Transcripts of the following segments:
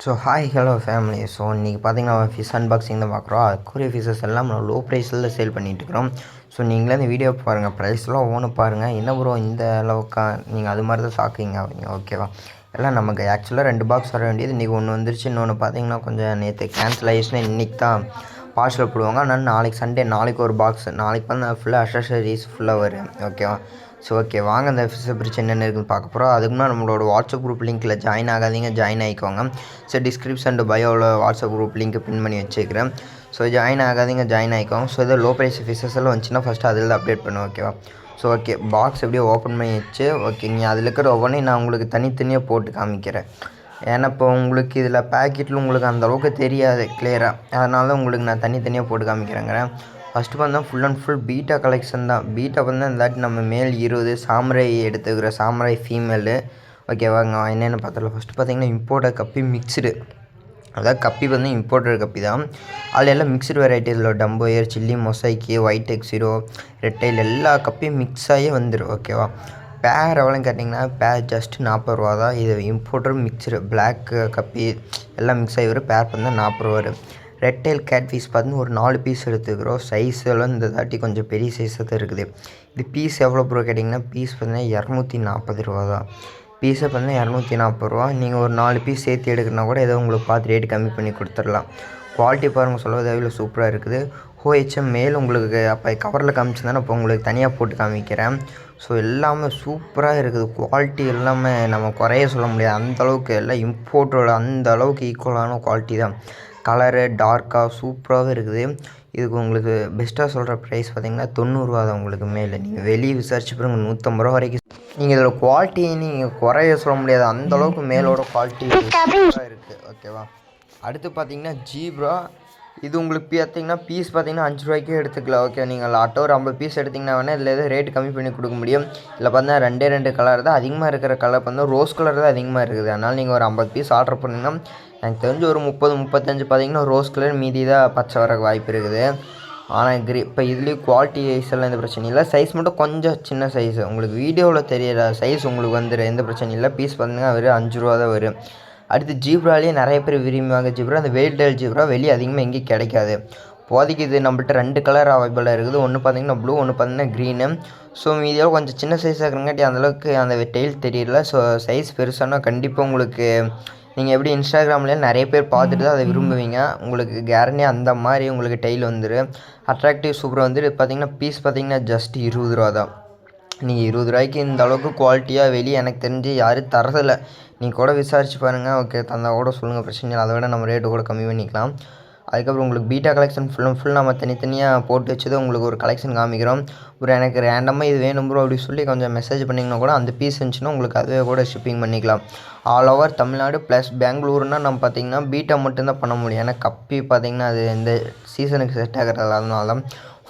So hi hello family. So இன்றைக்கி பார்த்தீங்கன்னா fish unboxing தான் பார்க்குறோம். அக்வேரியம் ஃபிஷ்ஷஸ் எல்லாம் நம்ம லோ ப்ரைஸில் சேல் பண்ணிகிட்ருக்குறோம். ஸோ நீங்களே இந்த வீடியோ பாருங்கள், ப்ரைஸ்லாம் ஓன்னு பாருங்கள். என்ன ப்ரோ இந்த அளவுக்கா, நீங்கள் அது மாதிரி தான் ஷாக்கிங் ஆவீங்க. ஓகேவா, எல்லாம் நமக்கு ஆக்சுவலாக 2 பாக்ஸ் வர வேண்டியது இன்றைக்கி ஒன்று வந்துருச்சு. இன்னொன்று பார்த்தீங்கன்னா கொஞ்சம் நேற்று கேன்சல் ஆகிடுச்சுன்னா இன்றைக்கி தான் பார்சல் போடுவாங்க. ஆனால் நாளைக்கு சண்டே, நாளைக்கு ஒரு பாக்ஸ், நாளைக்கு வந்து ஃபுல்லாக அக்சஸரீஸ் ஃபுல்லாக வரும். ஓகேவா, ஸோ ஓகே வாங்க அந்த ஃபிஷ்ஷை பிரித்து என்னென்ன இருக்குன்னு பார்க்க போகிறோம். அதுக்கு முன்னாடி நம்மளோட வாட்ஸ்அப் குரூப் லிங்க்கில் ஜாயின் ஆகாதீங்க, ஜாயின் ஆகிக்கோங்க. ஸோ டிஸ்கிரிப்ஷன் பயோவில் வாட்ஸ்அப் குரூப் லிங்க் பின் பண்ணி வச்சுக்கிறேன். ஸோ ஜாயின் ஆகாதீங்க, ஜாயின் ஆகிக்கோங்க. ஸோ இதை லோ ப்ரைஸ் ஃபிஷ்ஷஸ் எல்லாம் வந்துச்சுன்னா ஃபஸ்ட்டு அதில் தான் அப்டேட் பண்ணுவேன். ஓகேவா, ஸோ ஓகே பாக்ஸ் எப்படியோ ஓப்பன் பண்ணி வச்சு ஓகே நீங்கள் அதில் இருக்கிற ஒவ்வொன்றையும் நான் உங்களுக்கு தனித்தனியாக போட்டு காமிக்கிறேன். ஏன்னா இப்போ உங்களுக்கு இதில் பேக்கெட்டில் உங்களுக்கு அந்தளவுக்கு தெரியாது கிளியராக, அதனால உங்களுக்கு நான் தனித்தனியாக போட்டு காமிக்கிறேங்க. ஃபஸ்ட்டு பார்த்தா full and full beta collection தான். பீட்டா வந்து இந்தாட்டி நம்ம மேல் 20 சாம்ரை எடுத்துக்கிற சாம்ரை ஃபீமேலு. ஓகேவாங்க, என்னென்னு பார்த்துடலாம். ஃபஸ்ட்டு பார்த்தீங்கன்னா இம்போர்ட்டட் கப்பி மிக்ஸ்டு, அதாவது கப்பி வந்து இம்போர்ட்டட் கப்பி தான். அதில் எல்லாம் மிக்ஸ்டு வெரைட்டி, இதில் டம்போயர், சில்லி, மொசைக்கு, ஒயிட் எக்ஸிரோ, ரெட்டைல் எல்லா கப்பியும் மிக்ஸ் ஆகி வந்துடும். ஓகேவா, பேர் எவ்வளோன்னு கேட்டிங்கன்னா பேர் ஜஸ்ட் 40 ரூபா தான். இது இம்போர்ட்டட் மிக்ஸ்டு பிளாக் கப்பி எல்லாம் மிக்ஸ் ஆகி வரும். பேர் வந்து 40 ரூபா வரும். ரெட்டைல் கேட் பீஸ் பார்த்திங்கன்னா ஒரு 4 பீஸ் எடுத்துக்கிறோம். சைஸ் எல்லாம் இந்த தாட்டி கொஞ்சம் பெரிய சைஸாக தான் இருக்குது. இது பீஸ் எவ்வளோ ப்ரோ கேட்டிங்கன்னா பீஸ் பார்த்திங்கன்னா 240 ரூபா தான். பீஸை பார்த்திங்கன்னா 240 ரூபா. நீங்கள் ஒரு 4 பீஸ் சேர்த்து எடுக்கிறனா கூட ஏதோ உங்களுக்கு பார்த்து ரேட்டு கம்மி பண்ணி கொடுத்துடலாம். குவாலிட்டி பாருங்கள், சொல்ல தேவையில்லை, சூப்பராக இருக்குது. OHM மேல் உங்களுக்கு அப்போ கவரில் காமிச்சிருந்தானே இப்போ உங்களுக்கு தனியாக போட்டு காமிக்கிறேன். ஸோ எல்லாமே சூப்பராக இருக்குது. குவாலிட்டி எல்லாமே நம்ம குறைய சொல்ல முடியாது, அந்தளவுக்கு எல்லாம் இம்போர்ட்டோட அந்த அளவுக்கு ஈக்குவலான குவாலிட்டி தான். கலரு டார்க்காக சூப்பராகவே இருக்குது. இதுக்கு உங்களுக்கு பெஸ்ட்டாக சொல்கிற ப்ரைஸ் பார்த்திங்கன்னா 90 ரூபா தான். உங்களுக்கு மேலே நீங்கள் வெளியே விசாரிச்சு பாருங்க 150 ரூபா வரைக்கும். நீங்கள் இதில் குவாலிட்டி நீங்கள் குறைய சொல்ல முடியாது, அந்தளவுக்கு மேலோட குவாலிட்டி சூப்பராக இருக்குது. ஓகேவா, அடுத்து பார்த்தீங்கன்னா ஜீப்ரா. இது உங்களுக்கு பார்த்தீங்கன்னா பீஸ் பார்த்தீங்கன்னா 5 ரூபாய்க்கே எடுத்துக்கலாம். ஓகே, நீங்கள் ஆட்டோ ஒரு 50 பீஸ் எடுத்திங்கன்னா வேணால் இதில் எதுவும் ரேட்டு கம்மி பண்ணி கொடுக்க முடியும். இதில் பார்த்தீங்கன்னா 2 கலர் தான் அதிகமாக இருக்கிற கலர் பார்த்தீங்கன்னா ரோஸ் கலர் தான் அதிகமாக இருக்குது. அதனால் நீங்கள் ஒரு 50 பீஸ் ஆர்டர் பண்ணிங்கன்னா எனக்கு தெரிஞ்சு ஒரு 30-35 பார்த்தீங்கன்னா ரோஸ் கலர், மீதி தான் பச்சை வர வாய்ப்பு இருக்குது. ஆனால் இப்போ இதுலேயும் குவாலிட்டி வைஸ் எல்லாம் எந்த பிரச்சனையும் இல்லை. சைஸ் மட்டும் கொஞ்சம் சின்ன சைஸு, உங்களுக்கு வீடியோவில் தெரியல சைஸ் உங்களுக்கு வந்துடும், எந்த பிரச்சனையும் இல்லை. பீஸ் பார்த்தீங்கன்னா வெறும் 5 ரூபா தான் வரும். அடுத்து ஜீப்ராலேயே நிறைய பேர் விரும்புவாங்க ஜீப்ரா. அந்த வெயில்டெயில் ஜீப்ரா வெளியே அதிகமாக எங்கேயும் கிடைக்காது. இப்போதைக்கு இது நம்மள்ட்ட 2 கலர் அவைலபிளாக இருக்குது. ஒன்று பார்த்தீங்கன்னா ப்ளூ, ஒன்று பார்த்தீங்கன்னா க்ரீனு. ஸோ மீதியாக கொஞ்சம் சின்ன சைஸாக இருக்கிறங்காட்டி அந்தளவுக்கு அந்த டெயில் தெரியல. ஸோ சைஸ் பெருசானா கண்டிப்பாக உங்களுக்கு நீங்கள் எப்படி இன்ஸ்டாகிராம்லேயே நிறைய பேர் பார்த்துட்டு தான் அதை விரும்புவீங்க. உங்களுக்கு கேரண்டி அந்த மாதிரி உங்களுக்கு டெயில் வந்துடும். அட்ராக்டிவ் சூப்பராக வந்துட்டு பார்த்தீங்கன்னா பீஸ் பார்த்தீங்கன்னா ஜஸ்ட் 20 ரூபா தான். நீங்கள் 20 ரூபாய்க்கு இந்த அளவுக்கு குவாலிட்டியாக வெளியே எனக்கு தெரிஞ்சு யாரும் தரதில்லை. நீங்கள் கூட விசாரிச்சு பாருங்கள். ஓகே, தந்தால் கூட சொல்லுங்கள், பிரச்சனை இல்லை. அதை விட நம்ம ரேட்டு கூட கம்மி பண்ணிக்கலாம். அதுக்கப்புறம் உங்களுக்கு பீட்டா கலெக்ஷன் ஃபுல் நம்ம தனித்தனியாக போட்டு வச்சது உங்களுக்கு ஒரு கலெக்ஷன் காமிக்கிறோம். ஒரு எனக்கு ரேண்டமாக இது வேணும் ப்ரோ அப்படி சொல்லி கொஞ்சம் மெசேஜ் பண்ணிங்கன்னா கூட அந்த பீஸ் இருந்துச்சுன்னா உங்களுக்கு அதுவே கூட ஷிப்பிங் பண்ணிக்கலாம். ஆல் ஓவர் தமிழ்நாடு ப்ளஸ் பெங்களூர்னால் நம்ம பார்த்திங்கன்னா பீட்டா மட்டும்தான் பண்ண முடியும். ஏன்னா கப்பி பார்த்திங்கன்னா அது இந்த சீசனுக்கு செட் ஆகிறதில்ல. அதனால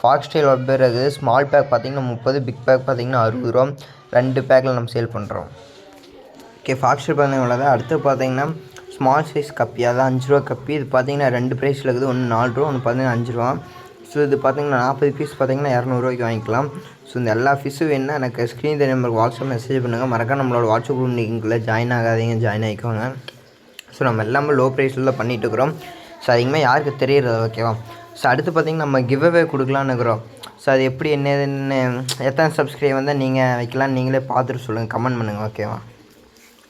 ஃபாக்ஸ் ஸ்டைல் வெப்பேர் இருக்குது. ஸ்மால் பேக் பார்த்திங்கன்னா 30, பிக் பேக் பார்த்திங்கன்னா 60 ரூபா. 2 பேக்கில் நம்ம சேல் பண்ணுறோம். ஓகே, ஃபாக்ஸ் ஸ்டைல் பார்த்திங்கன்னா இவ்வளோ தான். அடுத்து பார்த்திங்கன்னா ஸ்மால் சைஸ் கப்பி, அதான் 5 ரூபா கப்பி. இது பார்த்திங்கன்னா 2 ப்ரைஸில் இருக்குது. ஒன்று 4 ரூபா, ஒன்று பார்த்திங்கன்னா 5 ரூபா. ஸோ இது பார்த்திங்கன்னா 40 பீஸ் பார்த்திங்கன்னா 200 ரூபாய்க்கு வாங்கிக்கலாம். ஸோ இந்த எல்லா ஃபிஷ்ஷும் வேணுன்னா எனக்கு ஸ்க்ரீன் நம்பருக்கு வாட்ஸ்அப் மெசேஜ் பண்ணுங்கள். மறக்காம நம்மளோட வாட்ஸ்அப் குரூப் லிங்கில் ஜாயின் ஆகாதீங்க, ஜாயின் ஆகிக்கோங்க. ஸோ நம்ம எல்லாமே லோ ப்ரைஸில் தான் பண்ணிகிட்டு இருக்கிறோம். ஸோ அதிகமாக யாருக்கு தெரியுறது. ஓகேவா, ஸோ அடுத்து பார்த்திங்கன்னா நம்ம கிவ்அவே கொடுக்கலான்னு இருக்கிறோம். ஸோ அது எப்படி என்னதுன்னு எத்தனை சப்ஸ்கிரைப் வந்தால் நீங்கள் வைக்கலான்னு நீங்களே பார்த்துட்டு சொல்லுங்கள், கமெண்ட் பண்ணுங்கள். ஓகேவா.